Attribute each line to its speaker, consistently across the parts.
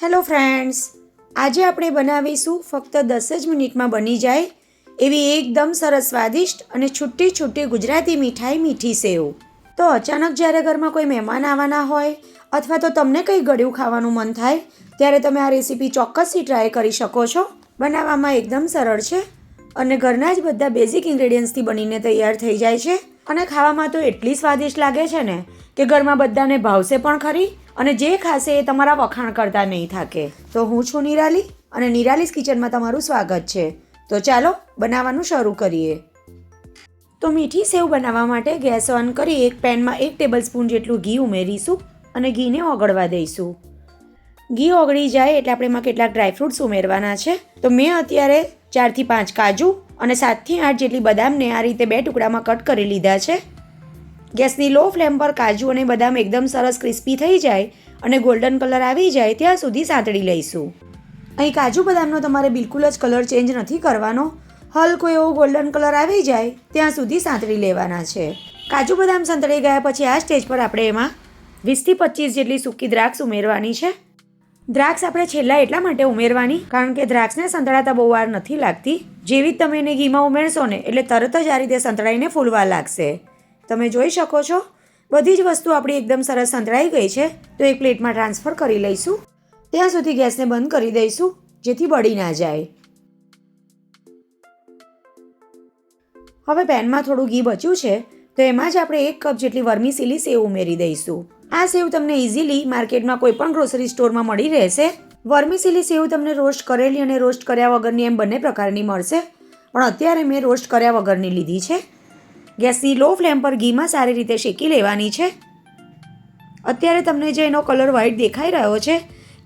Speaker 1: Hello friends, આજે આપણે બનાવીશું ફક્ત 10 જ મિનિટમાં બની જાય એવી એકદમ સરસ સ્વાદિષ્ટ અને છૂટી છૂટી ગુજરાતી મીઠાઈ મીઠી સેવ. તો અચાનક જ્યારે ઘરમાં કોઈ મહેમાન આવવાના હોય અથવા તો તમને કંઈ ગળ્યું ખાવાનું મન થાય ત્યારે તમે આ રેસીપી ચોક્કસથી ટ્રાય કરી શકો છો. બનાવવામાં એકદમ સરળ છે અને ઘરના જ બધા બેઝિક ઇન્ગ્રેડિયન્ટ્સથી બનીને તૈયાર થઈ જાય છે અને ખાવામાં તો એટલી સ્વાદિષ્ટ લાગે છે ને કે ઘરમાં બધાને ભાવશે પણ ખરી અને જે ખાશે એ તમારા વખાણ કરતા નહીં થાકે. તો હું છું નિરાલી અને નિરાલીસ કિચનમાં તમારું સ્વાગત છે. તો ચાલો બનાવવાનું શરૂ કરીએ. તો મીઠી સેવ બનાવવા માટે ગેસ ઓન કરી એક પેનમાં 1 ટેબલસ્પૂન જેટલું ઘી ઉમેરીશું અને ઘીને ઓગળવા દઈશું. ઘી ઓગળી જાય એટલે આપણે એમાં કેટલાક ડ્રાયફ્રૂટ્સ ઉમેરવાના છે. તો મેં અત્યારે 4 થી 5 કાજુ અને 7 થી 8 જેટલી બદામને આ રીતે 2 ટુકડામાં કટ કરી લીધા છે. ગેસની લો ફ્લેમ પર કાજુ અને બદામ એકદમ સરસ ક્રિસ્પી થઈ જાય અને ગોલ્ડન કલર આવી જાય ત્યાં સુધી સાંતળી લઈશું. અહીં કાજુ બદામનો તમારે બિલકુલ જ કલર ચેન્જ નથી કરવાનો. હલકો એવો ગોલ્ડન કલર આવી જાય ત્યાં સુધી સાંતળી લેવાના છે. કાજુ બદામ સંતળાઈ ગયા પછી આ સ્ટેજ પર આપણે એમાં 20 થી 25 જેટલી સૂકી દ્રાક્ષ ઉમેરવાની છે. દ્રાક્ષ આપણે છેલ્લા એટલા માટે ઉમેરવાની કારણ કે દ્રાક્ષને સંતળાતા બહુ વાર નથી લાગતી. જેવી જ તમે એને ઘીમાં ઉમેરશો ને એટલે તરત જ આ રીતે સંતળાઈને ફૂલવા લાગશે. તમે જોઈ શકો છો બધી જ વસ્તુ આપણી એકદમ સરસ સંતળાઈ ગઈ છે. તો એક પ્લેટમાં ટ્રાન્સફર કરી લઈશું. ત્યાં સુધી ગેસને બંધ કરી દઈશું જેથી બળી ના જાય. હવે પેનમાં થોડું ઘી બચ્યું છે તો એમાં જ આપણે 1 કપ જેટલી વર્મીસિલી સેવ ઉમેરી દઈશું. આ સેવ તમને ઇઝીલી માર્કેટમાં કોઈ પણ ગ્રોસરી સ્ટોરમાં મળી રહેશે. વર્મીસિલી સેવ તમને રોસ્ટ કરેલી અને રોસ્ટ કર્યા વગરની એમ બંને પ્રકારની મળશે, પણ અત્યારે મેં રોસ્ટ કર્યા વગરની લીધી છે. ગેસની લો ફ્લેમ પર ઘીમાં સારી રીતે શેકી લેવાની છે. અત્યારે તમને જે એનો કલર વ્હાઈટ દેખાઈ રહ્યો છે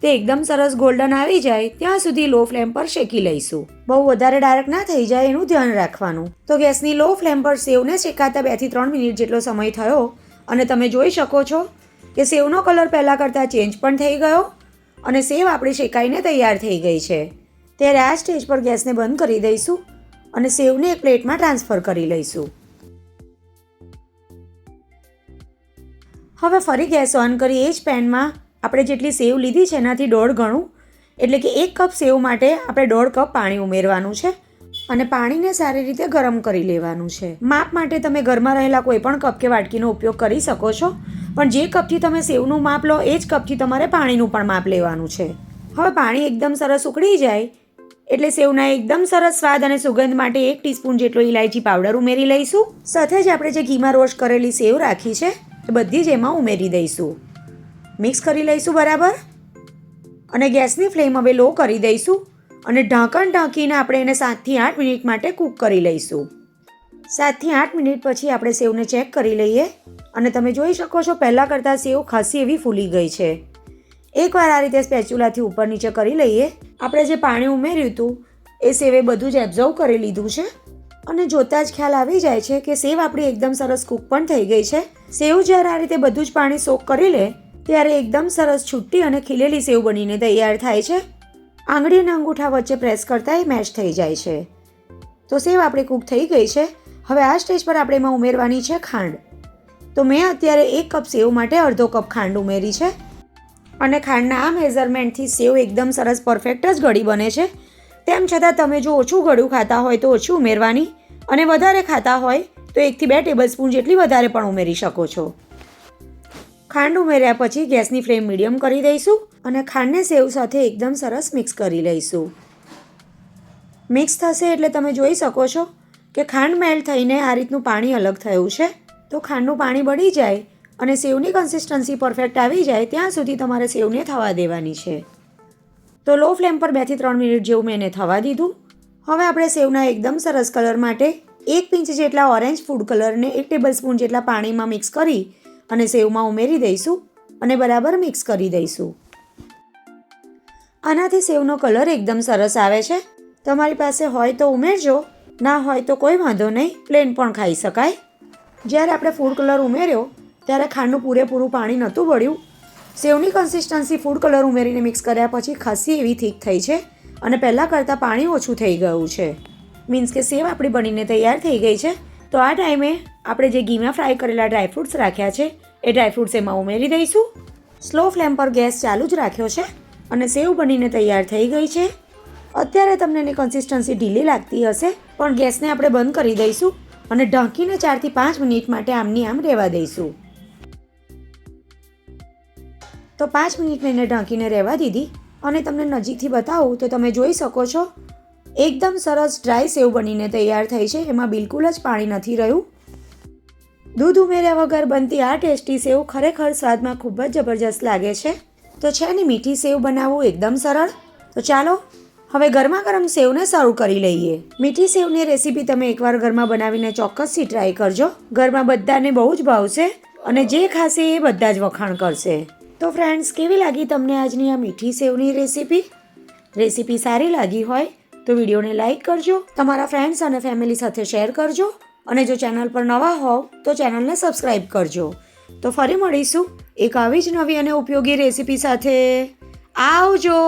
Speaker 1: તે એકદમ સરસ ગોલ્ડન આવી જાય ત્યાં સુધી લો ફ્લેમ પર શેકી લઈશું. બહુ વધારે ડાર્ક ના થઈ જાય એનું ધ્યાન રાખવાનું. તો ગેસની લો ફ્લેમ પર સેવને શેકાતા 2 થી 3 મિનિટ જેટલો સમય થયો અને તમે જોઈ શકો છો કે સેવનો કલર પહેલાં કરતાં ચેન્જ પણ થઈ ગયો અને સેવ આપણી શેકાઈને તૈયાર થઈ ગઈ છે. ત્યારે આ સ્ટેજ પર ગેસને બંધ કરી દઈશું અને સેવને એક પ્લેટમાં ટ્રાન્સફર કરી લઈશું. હવે ફરી ગેસ ઓન કરી એ જ પેનમાં આપણે જેટલી સેવ લીધી છે એનાથી 1.5 ગણું એટલે કે 1 કપ સેવ માટે આપણે 1.5 કપ પાણી ઉમેરવાનું છે અને પાણીને સારી રીતે ગરમ કરી લેવાનું છે. માપ માટે તમે ઘરમાં રહેલા કોઈ પણ કપ કે વાટકીનો ઉપયોગ કરી શકો છો, પણ જે કપથી તમે સેવનું માપ લો એ જ કપથી તમારે પાણીનું પણ માપ લેવાનું છે. હવે પાણી એકદમ સરસ ઉકળી જાય એટલે સેવના એકદમ સરસ સ્વાદ અને સુગંધ માટે 1 ટીસ્પૂન જેટલો ઇલાયચી પાવડર ઉમેરી લઈશું. સાથે જ આપણે જે ઘીમાં રોસ્ટ કરેલી સેવ રાખી છે એ બધી જ એમાં ઉમેરી દઈશું. મિક્સ કરી લઈશું બરાબર અને ગેસની ફ્લેમ હવે લો કરી દઈશું અને ઢાંકણ ઢાંકીને આપણે એને 7 થી 8 મિનિટ માટે કૂક કરી લઈશું. 7 થી 8 મિનિટ પછી આપણે સેવને ચેક કરી લઈએ અને તમે જોઈ શકો છો પહેલાં કરતાં સેવ ખાસી એવી ફૂલી ગઈ છે. એકવાર આ રીતે સ્પેચ્યુલાથી ઉપર નીચે કરી લઈએ. આપણે જે પાણી ઉમેર્યું હતું એ સેવે બધું જ એબ્ઝર્વ કરી લીધું છે અને જોતાં જ ખ્યાલ આવી જાય છે કે સેવ આપણી એકદમ સરસ કૂક પણ થઈ ગઈ છે. સેવ જ્યારે આ રીતે બધું જ પાણી સોક કરી લે ત્યારે એકદમ સરસ છૂટી અને ખીલેલી સેવ બનીને તૈયાર થાય છે. આંગળી અને અંગૂઠા વચ્ચે પ્રેસ કરતાં એ મેશ થઈ જાય છે. તો સેવ આપણી કૂક થઈ ગઈ છે. હવે આ સ્ટેજ પર આપણે એમાં ઉમેરવાની છે ખાંડ. તો મેં અત્યારે 1 કપ સેવ માટે અડધો કપ ખાંડ ઉમેરી છે અને ખાંડના આ મેઝરમેન્ટથી સેવ એકદમ સરસ પરફેક્ટ જ ગળી બને છે. તેમ છતાં તમે જો ઓછું ગળ્યું ખાતા હોય તો ઓછું ઉમેરવાની અને વધારે ખાતા હોય તો 1 થી 2 ટેબલસ્પૂન જેટલી વધારે પણ ઉમેરી શકો છો. ખાંડ ઉમેર્યા પછી ગેસની ફ્લેમ મીડિયમ કરી દઈશું અને ખાંડને સેવ સાથે એકદમ સરસ મિક્સ કરી લઈશું. મિક્સ થશે એટલે તમે જોઈ શકો છો કે ખાંડ મેલ્ટ થઈને આ રીતનું પાણી અલગ થયું છે. તો ખાંડનું પાણી બળી જાય અને સેવની કન્સિસ્ટન્સી પરફેક્ટ આવી જાય ત્યાં સુધી તમારે સેવને થવા દેવાની છે. તો લો ફ્લેમ પર 2 થી 3 મિનિટ જેવું મેં એને થવા દીધું. હવે આપણે સેવના એકદમ સરસ કલર માટે 1 પિંચ જેટલા ઓરેન્જ ફૂડ કલરને 1 ટેબલસ્પૂન જેટલા પાણીમાં મિક્સ કરી અને સેવમાં ઉમેરી દઈશું અને બરાબર મિક્સ કરી દઈશું. આનાથી સેવનો કલર એકદમ સરસ આવે છે. તમારી પાસે હોય તો ઉમેરજો, ના હોય તો કોઈ વાંધો નહીં, પ્લેન પણ ખાઈ શકાય. જ્યારે આપણે ફૂડ કલર ઉમેર્યો ત્યારે ખાંડનું પૂરેપૂરું પાણી નહોતું બળ્યું. સેવની કન્સિસ્ટન્સી ફૂડ કલર ઉમેરીને મિક્સ કર્યા પછી ખાસી એવી થીક થઈ છે અને પહેલાં કરતાં પાણી ઓછું થઈ ગયું છે. મીન્સ કે સેવ આપણી બનીને તૈયાર થઈ ગઈ છે. તો આ ટાઈમે આપણે જે ઘીમાં ફ્રાય કરેલા ડ્રાયફ્રૂટ્સ રાખ્યા છે એ ડ્રાયફ્રૂટ્સ એમાં ઉમેરી દઈશું. સ્લો ફ્લેમ પર ગેસ ચાલુ જ રાખ્યો છે અને સેવ બનીને તૈયાર થઈ ગઈ છે. અત્યારે તમને એની કન્સિસ્ટન્સી ઢીલી લાગતી હશે, પણ ગેસને આપણે બંધ કરી દઈશું અને ઢાંકીને 4 થી 5 મિનિટ માટે આમની આમ રહેવા દઈશું. તો 5 મિનિટ મેં એને ઢાંકીને રહેવા દીધી અને તમને નજીકથી બતાવું તો તમે જોઈ શકો છો એકદમ સરસ ડ્રાય સેવ બનીને તૈયાર થઈ છે. એમાં બિલકુલ જ પાણી નથી રહ્યું. દૂધ ઉમેર્યા વગર બનતી આ ટેસ્ટી સેવ ખરેખર સ્વાદમાં ખૂબ જ જબરજસ્ત લાગે છે. તો છે ને મીઠી સેવ બનાવવું એકદમ સરળ. તો ચાલો હવે ગરમા ગરમ સેવને સર્વ કરી લઈએ. મીઠી સેવની રેસીપી તમે એકવાર ઘરમાં બનાવીને ચોક્કસથી ટ્રાય કરજો. ઘરમાં બધાને બહુ જ ભાવશે અને જે ખાશે એ બધા જ વખાણ કરશે. તો ફ્રેન્ડ્સ, કેવી લાગી તમને આજની આ મીઠી સેવની રેસીપી સારી લાગી હોય તો વિડીયોને લાઇક કરજો, તમારા ફ્રેન્ડ્સ અને ફેમિલી સાથે શેર કરજો અને જો ચેનલ પર નવા હોવ તો ચેનલને સબસ્ક્રાઈબ કરજો. તો ફરી મળીશું એક આવી જ નવી અને ઉપયોગી રેસીપી સાથે. આવજો.